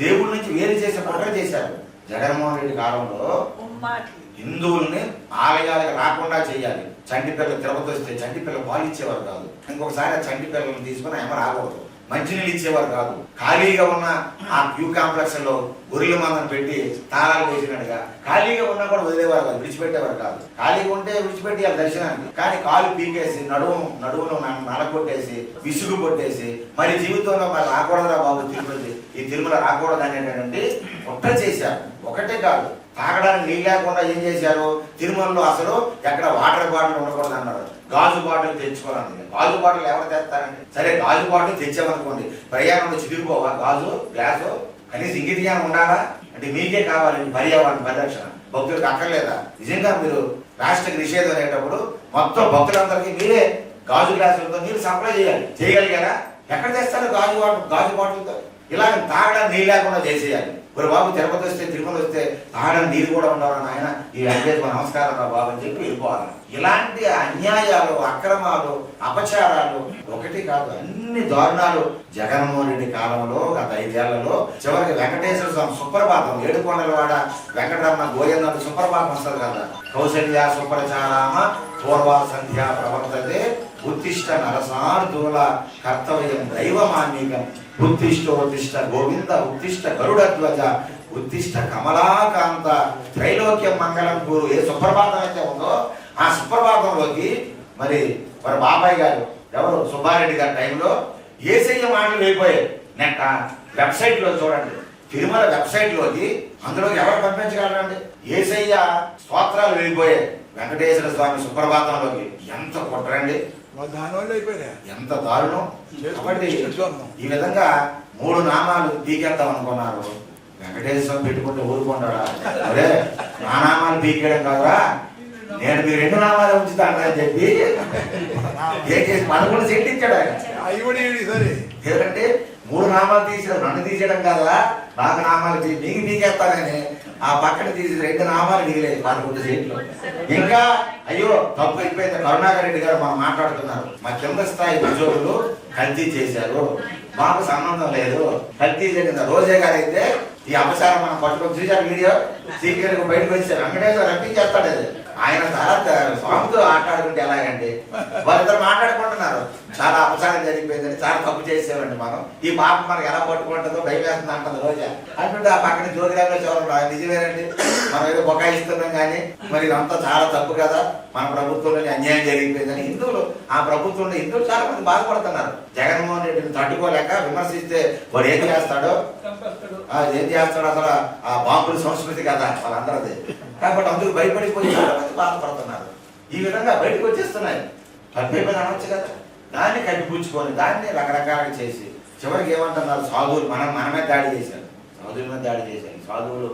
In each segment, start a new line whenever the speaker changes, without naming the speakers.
దేవుడి నుంచి వేరు చేసే కుట్ర చేశారు. జగన్మోహన్ రెడ్డి కాలంలో హిందువుల్ని ఆలయాలకు రాకుండా చేయాలి. చంటి పిల్లలు తిరుపతి వస్తే చంటి పిల్లలు పాలు ఇచ్చేవారు కాదు. ఇంకొకసారి ఆ చంటి పిల్లలను తీసుకుని ఏమో రాకూడదు. మంచినీళ్ళు ఇచ్చేవారు కాదు. ఖాళీగా ఉన్న ఆ క్యూ కాంప్లెక్స్ లో గొర్రెల మందను పెట్టి తాళాలు వేసినట్టుగా ఖాళీగా ఉన్నా కూడా వదిలేవారు కాదు, విడిచిపెట్టేవారు కాదు. ఖాళీగా ఉంటే విడిచిపెట్టి వాళ్ళ దర్శనానికి. కానీ కాలు పీకేసి నడువును నలగొట్టేసి విసుగు కొట్టేసి మరి జీవితంలో మరి రాకూడదురా బాబు తిరుపతి, ఈ తిరుమల రాకూడదు అనేటటువంటి కుట్ర చేశారు. ఒకటే కాదు, తాగడానికి నీళ్ళు లేకుండా ఏం చేశారు, తిరుమలలో అసలు ఎక్కడ వాటర్ బాటిల్ ఉండకూడదు అన్నారు. గాజు బాటిల్ తెచ్చుకోవాలండి. గాజు బాటిల్ ఎవరు తెస్తారండి? సరే గాజు బాటిల్ తెచ్చామనుకోండి, ప్రయాణంలో చిరిగిపోవా గాజు గ్లాసు? కనీసం ఇంగిటిగానే ఉండాలా? అంటే మీకే కావాలి పర్యావరణ పరిరక్షణ, భక్తులకు అక్కర్లేదా? నిజంగా మీరు ప్లాస్టిక్ నిషేధం అనేటప్పుడు మొత్తం భక్తులందరికీ మీరే గాజు గ్లాసులతో నీళ్ళు సప్లై చేయాలి. చేయగలిగారా? ఎక్కడ తెస్తారు గాజు బాటిల్తో? ఇలా తాగడానికి నీళ్ళు లేకుండా చేసేయాలి. మరి బాబు తిరుపతి వస్తే తిరుమల వస్తే తాగడానికి నీరు కూడా ఉండవాలని ఆయన ఈ వెంకటేశ్వర నమస్కారం రా బాబు అని చెప్పి వెళ్ళిపోవాలి. ఇలాంటి అన్యాయాలు, అక్రమాలు, అపచారాలు ఒకటి కాదు, అన్ని దారుణాలు జగన్మోహన్ రెడ్డి కాలంలో గత 5 ఏళ్లలో చివరికి వెంకటేశ్వర స్వామి సుప్రభాతం, ఏడుకొండలవాడ వెంకటరమణ గోయంద సుప్రభాతం వస్తుంది కదా. కౌశల్య సుప్రచారామ పూర్వ సంధ్యా ప్రవర్తతే ఉత్తిష్ట నరసార్దూల కర్తవ్యం దైవమాన్నికం ఉత్తిష్టోత్తిష్ట గోవింద ఉత్తిష్ట గరుడధ్వజ ఉత్తిష్ట కమలాకాంత త్రైలోక్యం మంగళం గురు. ఏ సుప్రభాతం అయితే ఉందో ఆ సుప్రభాతంలోకి మరి బాబాయ్ గారు ఎవరు సుబ్బారెడ్డి గారి టైంలో ఏసయ్య మాటలు వెళ్ళిపోయాయి. నెట్ వెబ్సైట్ లో చూడండి, తిరుమల వెబ్సైట్ లోకి అందులోకి ఎవరు పంపించగలరండి? ఏసయ్య స్తోత్రాలు వెళ్ళిపోయాయి వెంకటేశ్వర స్వామి సుప్రభాతంలోకి. ఎంత కుట్రండి, ఎంత దారుణం. కాబట్టి ఈ విధంగా 3 నామాలు పీకేద్దాం అనుకున్నారు. వెంకటేశ్వర స్వామి పెట్టుకుంటే ఊరుకుంటాడా? అదే నా నామాలు పీకేయడం కాదురా, నేను మీరు 2 నామాలు ఉంచుతాను అని చెప్పి ఏకేసి 11 సెంట్లు ఇచ్చాడు ఆయన. ఎందుకంటే 3 నామాలు తీసేయడం, నన్ను తీసేయడం కాదా, నాకు నామాలు మీకు పీకేస్తానని ఆ పక్కన తీసి 2 నామాలు మిగిలేదు 11 సెంట్లు. ఇంకా అయ్యో తప్పు అయిపోయింది. కరుణాకర్ రెడ్డి గారు మనం మాట్లాడుతున్నారు, మా కింద స్థాయి ఉద్యోగులు కల్తీ చేశారు, మాకు సంబంధం లేదు, కల్తీ జరిగింది. రోజే గారు అయితే ఈ అపచారం మనం పట్టుకొని చూశారు, వీడియో సీక్రెట్ బయటకు వచ్చారు. వెంకటేశ్వర రప్పించేస్తాడు అది. ఆయన తర్వాత స్వామితో ఆటాడుకుంటే ఎలాగండి? వాళ్ళిద్దరు మాట్లాడుకుంటున్నారు, చాలా అపచారం జరిగిపోయిందని, చాలా తప్పు చేసేవాడిని మనం, ఈ పాప మనకు ఎలా పట్టుకుంటుందో భయం వేస్తుంది అంటుంది రోజా అంటుంటే ఆ పక్కన జ్యోతిరాంలో చూడండి. నిజమేనండి, మనం ఏదో బొకాయిస్తున్నాం కానీ మరి ఇదంతా చాలా తప్పు కదా, మన ప్రభుత్వంలో అన్యాయం జరిగిపోయిందని హిందువులు, ఆ ప్రభుత్వంలో హిందువులు చాలా మంది బాధపడుతున్నారు. జగన్మోహన్ రెడ్డిని తట్టుకోలేక విమర్శిస్తే వాడు ఏం చేస్తాడో, ఏం చేస్తాడో అసలు ఆ బాంబుల సంస్కృతి కదా వాళ్ళందరిది. కాబట్టి అందుకు భయపడిపోయి చాలా మంది బాధపడుతున్నారు. ఈ విధంగా బయటకు వచ్చేస్తున్నాయి. తప్పేమని అనొచ్చు కదా, దాన్ని కప్పిపుచ్చుకొని దాన్ని రకరకాలుగా చేసి చివరికి ఏమంటున్నారు, సాధువులు మనమే దాడి చేశారు, సాధువుల మీద దాడి చేశారు. సాధువులు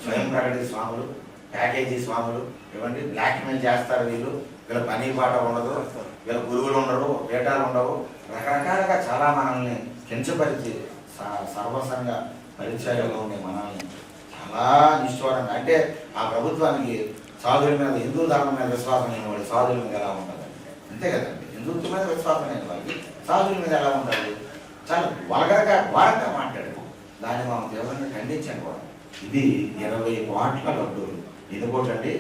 స్వయం ప్రకటిత స్వాములు, ప్యాకేజీ స్వాములు ఇవ్వండి, బ్లాక్ మెయిల్ చేస్తారు. వీళ్ళ పని పాట ఉండదు, వీళ్ళ గురువులు ఉండరు, పీఠాలు ఉండవు, రకరకాలుగా చాలా మనల్ని కించపరిచి సర్వసంగా పరిచయాలు ఉండే మనల్ని చాలా నిష్ఠూరంగా. అంటే ఆ ప్రభుత్వానికి సాధువుల మీద, హిందూ ధర్మం మీద విశ్వాసం లేని వాడు సాధువుల మీద ఎలా ఉంటుంది? అంతే కదండి, హిందుత్వం మీద విశ్వాసం లేని వాళ్ళకి సాధువుల మీద ఎలా ఉంటుంది? చాలా వల్గరగా ఘోరంగా మాట్లాడారు. దాన్ని మనం తీవ్రంగా ఖండించాను కూడా. ఇది 20 కోట్ల లడ్డూలు, ఇది కోటండి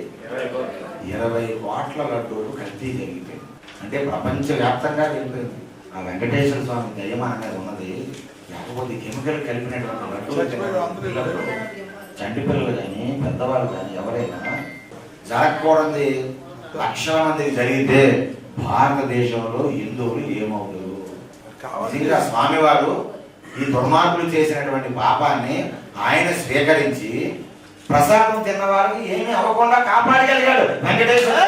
20 కోట్ల లడ్డూలు కల్తీ జరిగిపోయింది. అంటే ప్రపంచవ్యాప్తంగా వెళ్ళిపోయింది. ఆ వెంకటేశ్వర స్వామి దయమాన మీద ఉన్నది. లేకపోతే కెమికల్ కలిపినటువంటి లడ్డూలు చంటి పిల్లలు కానీ పెద్దవాళ్ళు కానీ ఎవరైనా జరగకూడదు లక్షల మందికి జరిగితే భారతదేశంలో హిందువులు ఏమవుతారు? నిజంగా స్వామివారు ఈ దుర్మార్గులు చేసినటువంటి పాపాన్ని ఆయన స్వీకరించి ప్రసాదం తిన్న వారికి ఏమీ అవ్వకుండా కాపాడగలిగాడు వెంకటేశ్వర.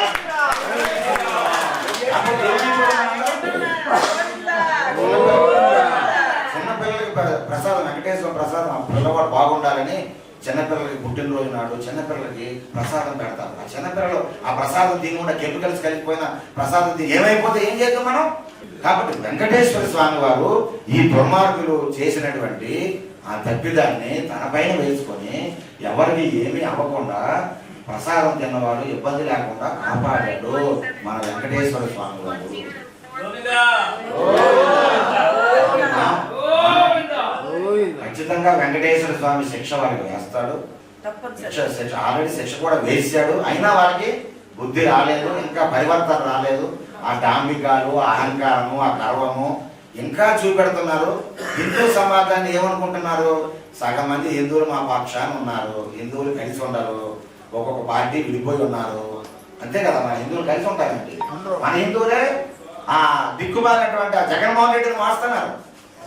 చిన్నపిల్లలకి ప్రసాదం, వెంకటేశ్వర ప్రసాదం, పిల్లవాడు బాగుండాలని చిన్నపిల్లలకి పుట్టినరోజు నాడు చిన్నపిల్లలకి ప్రసాదం పెడతారు. ఆ చిన్నపిల్లలు ఆ ప్రసాదం తినకుండా కెమికల్స్ కలిగిపోయిన ప్రసాదం తిని ఏమైపోతే ఏం చేద్దాం మనం? కాబట్టి వెంకటేశ్వర స్వామి వారు ఈ దుర్మార్గులు చేసినటువంటి ఆ తప్పిదాన్ని తన పైన వేసుకొని ఎవరికి ఏమీ అవ్వకుండా ప్రసాదం తిన్నవాడు ఇబ్బంది లేకుండా కాపాడాడు మన వెంకటేశ్వర స్వామి వారు. ఖచ్చితంగా వెంకటేశ్వర స్వామి శిక్ష వాళ్ళకి వేస్తాడు. శిక్ష ఆల్రెడీ శిక్ష కూడా వేసాడు. అయినా వాళ్ళకి బుద్ధి రాలేదు, ఇంకా పరివర్తన రాలేదు. ఆ డాంబికాలు, అహంకారము, ఆ గర్వము ఇంకా చూపెడుతున్నారు. హిందూ సమాజాన్ని ఏమనుకుంటున్నారు? సగం మంది హిందువులు మా పక్షాన్ని ఉన్నారు, హిందువులు కలిసి ఉండరు, ఒక్కొక్క పార్టీ విడిపోయి ఉన్నారు. అంతే కదా, మన హిందువులు కలిసి ఉంటారండి. మన హిందువులే ఆ దిక్కుమాలినటువంటి ఆ జగన్మోహన్ రెడ్డిని మారుస్తున్నారు.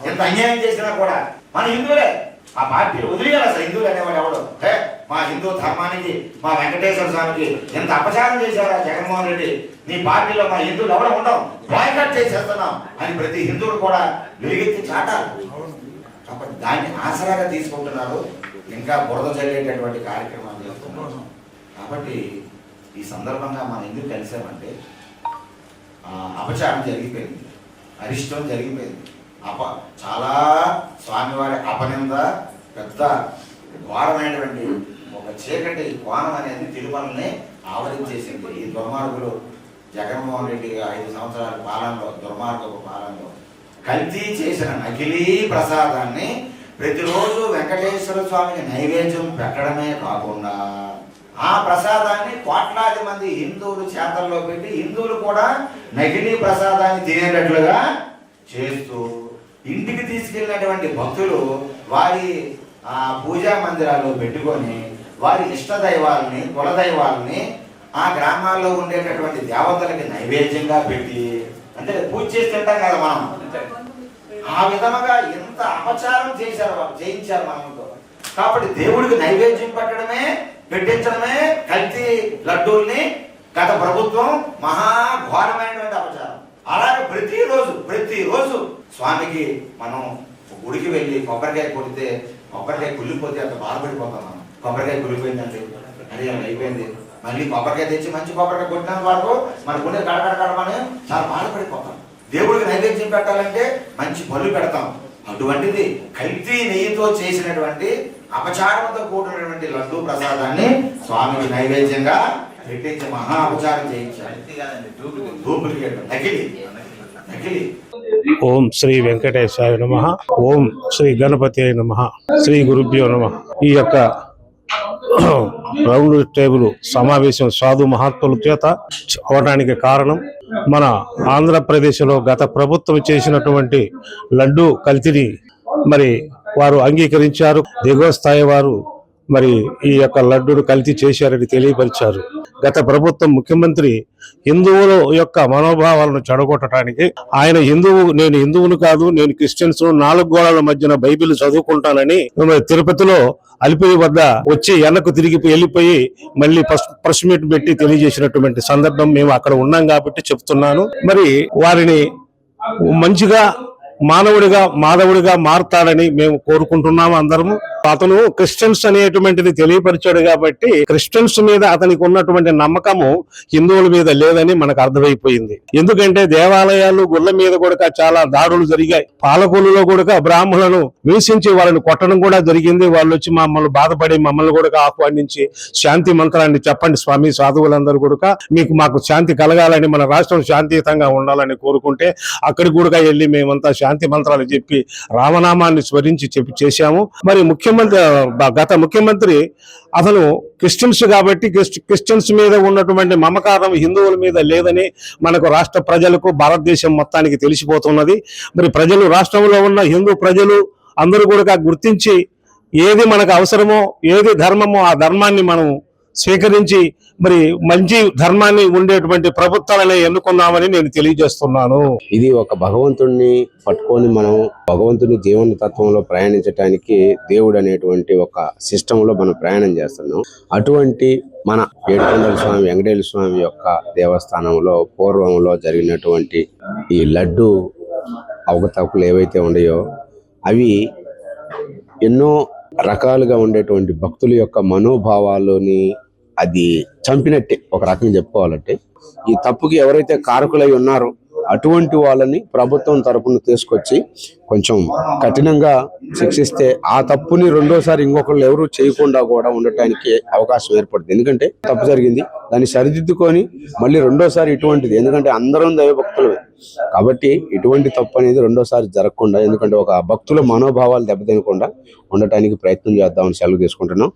ఎంత అన్యాయం చేసినా కూడా మన హిందువులే ఆ పార్టీలు వదిలేయాలి. అసలు హిందువులు అనేవాడు ఎవడు? మా హిందూ ధర్మానికి, మా వెంకటేశ్వర స్వామికి ఎంత అపచారం చేశారా జగన్మోహన్ రెడ్డి, నీ పార్టీలో మా హిందువులు ఎవడో ఉండవు, బాయ్కాట్ చేసేస్తున్నాం అని ప్రతి హిందువుడు కూడా వెలుగెత్తి చాటాలి. కాబట్టి దాన్ని ఆసరాగా తీసుకుంటున్నారు. ఇంకా బురద చల్లేటటువంటి కార్యక్రమాలు చేస్తున్నారు. కాబట్టి ఈ సందర్భంగా మనం ఎందుకు కలిసామంటే అపచారం జరిగిపోయింది, అరిష్టం జరిగిపోయింది. చాలా స్వామివారి అపనింద పెద్ద ఘోరమైనటువంటి ఒక చీకటి కోణం అనేది తిరుమలని ఆవరించేసింది. ఈ దుర్మార్గులు జగన్మోహన్ రెడ్డి 5 సంవత్సరాల పాలనలో, దుర్మార్గపు పాలనలో కల్తీ చేసిన నకిలీ ప్రసాదాన్ని ప్రతిరోజు వెంకటేశ్వర స్వామికి నైవేద్యం పెట్టడమే కాకుండా ఆ ప్రసాదాన్ని కోట్లాది మంది హిందువులు చేతల్లో పెట్టి హిందువులు కూడా నకిలీ ప్రసాదాన్ని తినేటట్లుగా చేస్తూ ఇంటికి తీసుకెళ్ళినటువంటి భక్తులు వారి పూజా మందిరాల్లో పెట్టుకొని వారి ఇష్టదైవాలని, కులదైవాలని ఆ గ్రామాల్లో ఉండేటటువంటి దేవతలకి నైవేద్యంగా పెట్టి, అంటే పూజ చేసి తింటాం కదా మనం, ఆ విధముగా ఎంత అపచారం చేశారు వాళ్ళు, చేయించారు మనతో. కాబట్టి దేవుడికి నైవేద్యం పెట్టడమే, పెట్టించడమే కల్తీ లడ్డూల్ని గత ప్రభుత్వం మహాఘోరమైనటువంటి అపచారం. అలాగే ప్రతిరోజు స్వామికి మనం గుడికి వెళ్ళి కొబ్బరికాయ కొడితే, కొబ్బరికాయ కుళ్ళిపోతే అంత బాధపడిపోతాం మనం. కొబ్బరికాయ కుళ్ళిపోయిందంటే అది అయిపోయింది, మళ్ళీ కొబ్బరికాయ తెచ్చి మంచి కొబ్బరికాయ కొట్టినంత వరకు మన గుండె కడకడకడమని చాలా బాధపడిపోతాం. దేవుడికి నైవేద్యం పెట్టాలంటే మంచి పళ్ళు పెడతాం. అటువంటిది కల్తీ నెయ్యితో చేసినటువంటి అపచారంతో కూడినటువంటి లడ్డూ ప్రసాదాన్ని స్వామికి నైవేద్యంగా పెట్టించి మహా అపచారం చేయించారు. నకిలీ.
ఓం శ్రీ వెంకటేశాయ నమః. ఓం శ్రీ గణపతి నమః. శ్రీ గురుభ్యో నమః. ఈ యొక్క రౌండ్ టేబుల్ సమావేశం సాధు మహాత్ముల చేత అవడానికి కారణం, మన ఆంధ్రప్రదేశ్లో గత ప్రభుత్వం చేసినటువంటి లడ్డు కల్తీని మరి వారు అంగీకరించారు. దిగువ స్థాయి వారు మరి ఈ యొక్క లడ్డూను కల్తీ చేశారని తెలియపరిచారు. గత ప్రభుత్వం ముఖ్యమంత్రి హిందువుల యొక్క మనోభావాలను చెడగొట్టడానికి ఆయన నేను హిందువును కాదు, నేను క్రిస్టియన్స్, 4 గోడల మధ్యన బైబిల్ చదువుకుంటానని తిరుపతిలో అలిపిరి వద్ద వచ్చి వెనక్కు తిరిగి వెళ్ళిపోయి మళ్ళీ ప్రెస్ మీట్ పెట్టి తెలియజేసినటువంటి సందర్భం మేము అక్కడ ఉన్నాం కాబట్టి చెప్తున్నాను. మరి వారిని మంచిగా మానవుడిగా మాధవుడిగా మారుతాడని మేము కోరుకుంటున్నాము అందరము. అతను క్రిస్టియన్స్ అనేటువంటిది తెలియపరిచాడు కాబట్టి క్రిస్టియన్స్ మీద అతనికి ఉన్నటువంటి నమ్మకము హిందువుల మీద లేదని మనకు అర్థమైపోయింది. ఎందుకంటే దేవాలయాలు, గుళ్ళ మీద కూడా చాలా దాడులు జరిగాయి. పాలకొల్లులో కూడా బ్రాహ్మణులను హింసించి వాళ్ళని కొట్టడం కూడా జరిగింది. వాళ్ళు వచ్చి మమ్మల్ని బాధపడి మమ్మల్ని కూడా ఆహ్వానించి శాంతి మంత్రాన్ని చెప్పండి స్వామి, సాధువులందరూ కూడా మాకు శాంతి కలగాలని, మన రాష్ట్రం శాంతియుతంగా ఉండాలని కోరుకుంటే అక్కడికి కూడా వెళ్ళి మేమంతా శాంతి మంత్రాలు చెప్పి రామనామాన్ని స్మరించి చేశాము. మరి గత ముఖ్యమంత్రి అసలు క్రిస్టియన్స్ కాబట్టి క్రిస్టియన్స్ మీద ఉన్నటువంటి మమకారం హిందువుల మీద లేదని మనకు రాష్ట్ర ప్రజలకు, భారతదేశం మొత్తానికి తెలిసిపోతున్నది. మరి రాష్ట్రంలో ఉన్న హిందూ ప్రజలు అందరూ కూడా గుర్తించి ఏది మనకు అవసరమో, ఏది ధర్మమో ఆ ధర్మాన్ని మనం స్వీకరించి మరి మంచి ధర్మాన్ని ఉండేటువంటి ప్రభుత్వాలని ఎన్నుకున్నామని నేను తెలియజేస్తున్నాను.
ఇది ఒక భగవంతుడిని పట్టుకొని మనం భగవంతుని జీవన తత్వంలో ప్రయాణించడానికి దేవుడు అనేటువంటి ఒక సిస్టంలో మనం ప్రయాణం చేస్తున్నాం. అటువంటి మన ఏడుకొండల స్వామి వెంకటేశ్వర స్వామి యొక్క దేవస్థానంలో పూర్వంలో జరిగినటువంటి ఈ లడ్డు అవకతవకలు ఏవైతే ఉన్నాయో అవి ఎన్నో రకాలుగా ఉండేటువంటి భక్తుల యొక్క మనోభావాలని అది చంపినట్టే ఒక రకంగా చెప్పుకోవాలంటే. ఈ తప్పుకి ఎవరైతే కారకులై ఉన్నారో అటువంటి వాళ్ళని ప్రభుత్వం తరపున తీసుకొచ్చి కొంచెం కఠినంగా శిక్షిస్తే ఆ తప్పుని రెండోసారి ఇంకొకళ్ళు ఎవరు చేయకుండా కూడా ఉండటానికి అవకాశం ఏర్పడుతుంది. ఎందుకంటే తప్పు జరిగింది, దాన్ని సరిదిద్దుకొని మళ్ళీ రెండోసారి ఇటువంటిది, ఎందుకంటే అందరం దైవభక్తులమే కాబట్టి ఇటువంటి తప్పు అనేది రెండోసారి జరగకుండా, ఎందుకంటే ఒక భక్తుల మనోభావాలు దెబ్బతినకుండా ఉండటానికి ప్రయత్నం చేద్దామని సెలవు తీసుకుంటున్నాం.